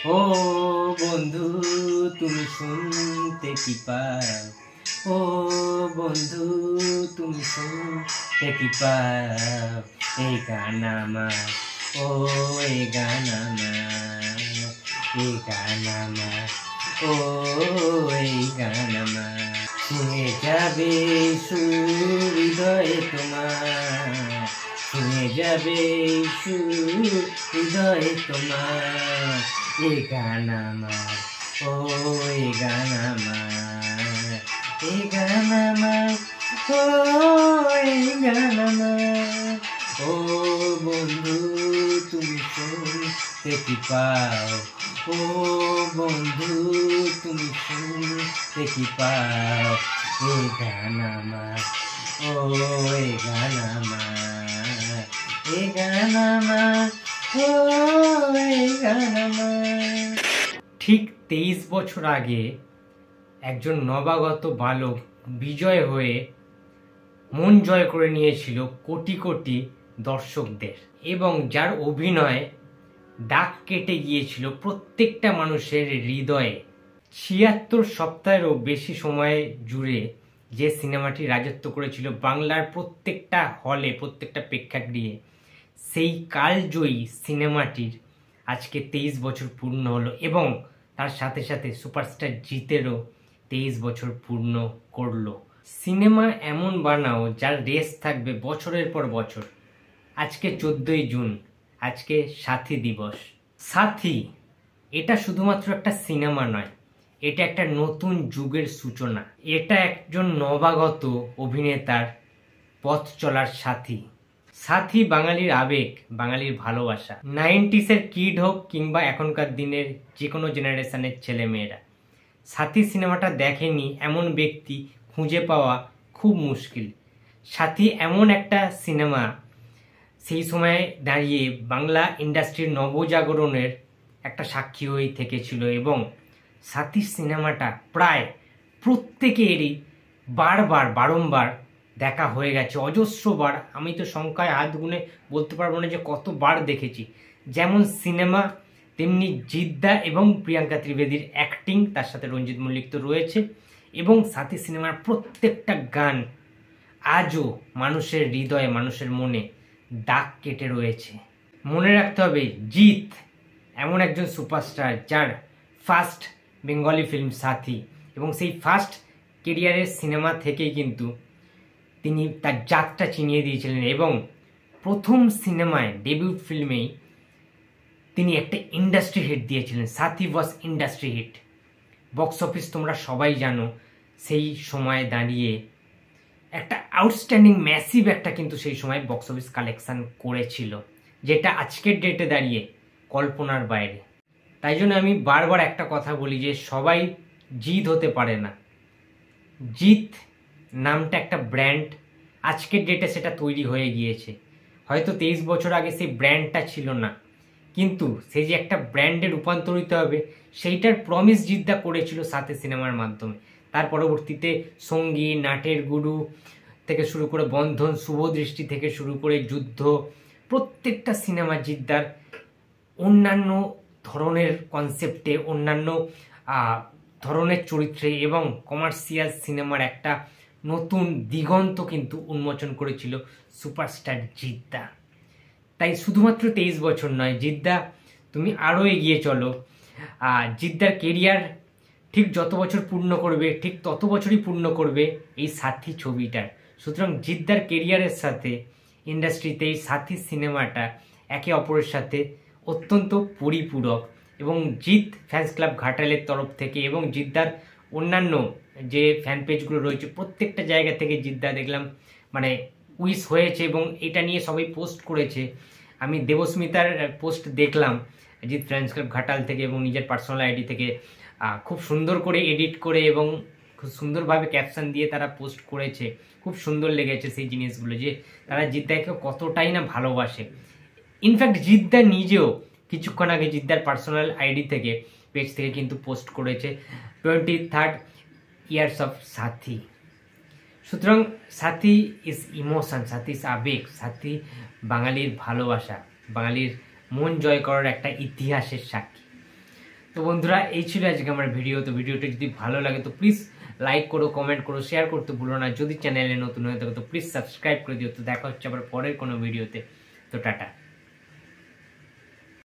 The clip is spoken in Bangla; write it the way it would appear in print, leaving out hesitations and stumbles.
ও বন্ধু তুমি শুনতে কি পাও, ও বন্ধু তুমি শুনতে কি পাও, এই গান আমার, ও এই গান আমার, এই গান আমার, ও এই গান আমার। শুনে যাবে সুর হৃদয়ে তোমার, শুনে যাবে সুর হৃদয়ে তোমার, এই গান আমার, ও এই গান আমার, এই গান আমার, ও এই গান আমার। ও বন্ধু তুমি শুনতে কি পাও, ও বন্ধু তুমি শুনতে কি পাও, এই গান আমার, ও এই গান আমার, এই গান আমার, ও এই গান আমার। ঠিক 23 বছর আগে একজন নবাগত বালক বিজয় হয়ে মন জয় করে নিয়েছিল কোটি কোটি দর্শকদের, এবং যার অভিনয় দাগ কেটে গিয়েছিল প্রত্যেকটা মানুষের হৃদয়ে। 76 সপ্তাহেরও বেশি সময় জুড়ে যে সিনেমাটি রাজত্ব করেছিল বাংলার প্রত্যেকটা হলে, প্রত্যেকটা প্রেক্ষাগৃহে, সেই কালজয়ী সিনেমাটির আজকে 23 বছর পূর্ণ হলো, এবং তার সাথে সাথে সুপারস্টার জিতেরও 23 বছর পূর্ণ করলো। সিনেমা এমন বানাও যার রেস থাকবে বছরের পর বছর। আজকে 14ই জুন, আজকে সাথী দিবস। সাথী এটা শুধুমাত্র একটা সিনেমা নয়, এটা একটা নতুন যুগের সূচনা। এটা একজন নবাগত অভিনেতার পথ চলার সাথী। সাথী বাঙালির আবেগ, বাঙালির ভালোবাসা। 90s-এর কিড হোক কিংবা এখনকার দিনের যে কোনো জেনারেশনের ছেলেমেয়েরা, সাথী সিনেমাটা দেখেনি এমন ব্যক্তি খুঁজে পাওয়া খুব মুশকিল। সাথী এমন একটা সিনেমা, সেই সময় দাঁড়িয়ে বাংলা ইন্ডাস্ট্রির নবজাগরণের একটা সাক্ষী হয়ে থেকেছিল, এবং সাথী সিনেমাটা প্রায় প্রত্যেকেরই বারংবার দেখা হয়ে গেছে, অজস্রবার। আমি তো সংখ্যায় হাত গুনে বলতে পারবো না যে কতবার দেখেছি। যেমন সিনেমা, তেমনি জিদ্দা এবং প্রিয়াঙ্কা ত্রিবেদীর অ্যাক্টিং, তার সাথে রঞ্জিত মল্লিক তো রয়েছে, এবং সাথী সিনেমার প্রত্যেকটা গান আজও মানুষের হৃদয়ে, মানুষের মনে দাগ কেটে রয়েছে। মনে রাখতে হবে, জিৎ এমন একজন সুপারস্টার যার ফার্স্ট বেঙ্গলি ফিল্ম সাথী, এবং সেই ফার্স্ট কেরিয়ারের সিনেমা থেকেই কিন্তু তিনি তার যাত্রা চিনিয়ে দিয়েছিলেন, এবং প্রথম সিনেমায়, ডেবিউট ফিল্মেই তিনি একটা ইন্ডাস্ট্রি হিট দিয়েছিলেন। সাথী ওয়াজ ইন্ডাস্ট্রি হিট। বক্স অফিস তোমরা সবাই জানো, সেই সময় দাঁড়িয়ে একটা আউটস্ট্যান্ডিং ম্যাসিভ একটা কিন্তু সেই সময় বক্স অফিস কালেকশন করেছিল, যেটা আজকের ডেটে দাঁড়িয়ে কল্পনার বাইরে। তাই জন্য আমি বারবার একটা কথা বলি যে সবাই জিৎ হতে পারে না। জিৎ নামটা একটা ব্র্যান্ড, আজকের ডেটে সেটা তৈরি হয়ে গিয়েছে। হয়তো 23 বছর আগে সেই ব্র্যান্ডটা ছিল না, কিন্তু সেই যে একটা ব্র্যান্ডে রূপান্তরিত হবে, সেইটার প্রমিস জিদ্দা করেছিল সাথী সিনেমার মাধ্যমে। তার পরবর্তীতে সঙ্গী, নাটের গুরু থেকে শুরু করে বন্ধন, শুভদৃষ্টি থেকে শুরু করে যুদ্ধ, প্রত্যেকটা সিনেমা জিদ্দার অন্যান্য ধরনের কনসেপ্টে, অন্যান্য ধরনের চরিত্রে এবং কমার্শিয়াল সিনেমার একটা নতুন দিগন্ত কিন্তু উন্মোচন করেছিল সুপারস্টার জিদ্দা। তাই শুধুমাত্র 23 বছর নয়, জিদ্দা তুমি আরও এগিয়ে চলো। জিদ্দার কেরিয়ার ঠিক যত বছর পূর্ণ করবে, ঠিক তত বছরই পূর্ণ করবে এই সাথী ছবিটার। সুতরাং জিদ্দার কেরিয়ারের সাথে ইন্ডাস্ট্রিতে এই সাথী সিনেমাটা একে অপরের সাথে অত্যন্ত পরিপূরক, এবং জিৎ ফ্যান্স ক্লাব ঘাটালের তরফ থেকে এবং জিদ্দার অন্যান্য যে ফ্যান পেজগুলো রয়েছে, প্রত্যেকটা জায়গা থেকে জিদ্দা দেখলাম মানে উইশ হয়েছে, এবং এটা নিয়ে সবাই পোস্ট করেছে। আমি দেবস্মিতার পোস্ট দেখলাম জিৎ ফ্যান্স ক্লাব ঘাটাল থেকে, এবং নিজের পার্সোনাল আইডি থেকে খুব সুন্দর করে এডিট করে এবং খুব সুন্দরভাবে ক্যাপশন দিয়ে তারা পোস্ট করেছে। খুব সুন্দর লেগেছে সেই জিনিসগুলো, যে তারা জিদ্দাকে কতটাই না ভালোবাসে। ইনফ্যাক্ট জিদ্দা নিজেও কিছুক্ষণ আগে জিদ্দার পার্সোনাল আইডি থেকে, পেজ থেকে কিন্তু পোস্ট করেছে 23rd ইয়ার্স অফ সাথী। সুতরাং সাথী ইজ ইমোশন, সাথী ইজ আবেগ, সাথী বাঙালির ভালোবাসা, বাঙালির মন জয় করার একটা ইতিহাসের সাক্ষী। তো বন্ধুরা এই ছিল আজকে আমার ভিডিও। তো ভিডিওটা যদি ভালো লাগে তো প্লিজ লাইক করো, কমেন্ট করো, শেয়ার করতে ভুলো না। যদি চ্যানেলে নতুন হয়ে থাকো তো প্লিজ সাবস্ক্রাইব করে দিও। তো দেখা হচ্ছে আবার পরের কোনো ভিডিওতে। তো টাটা।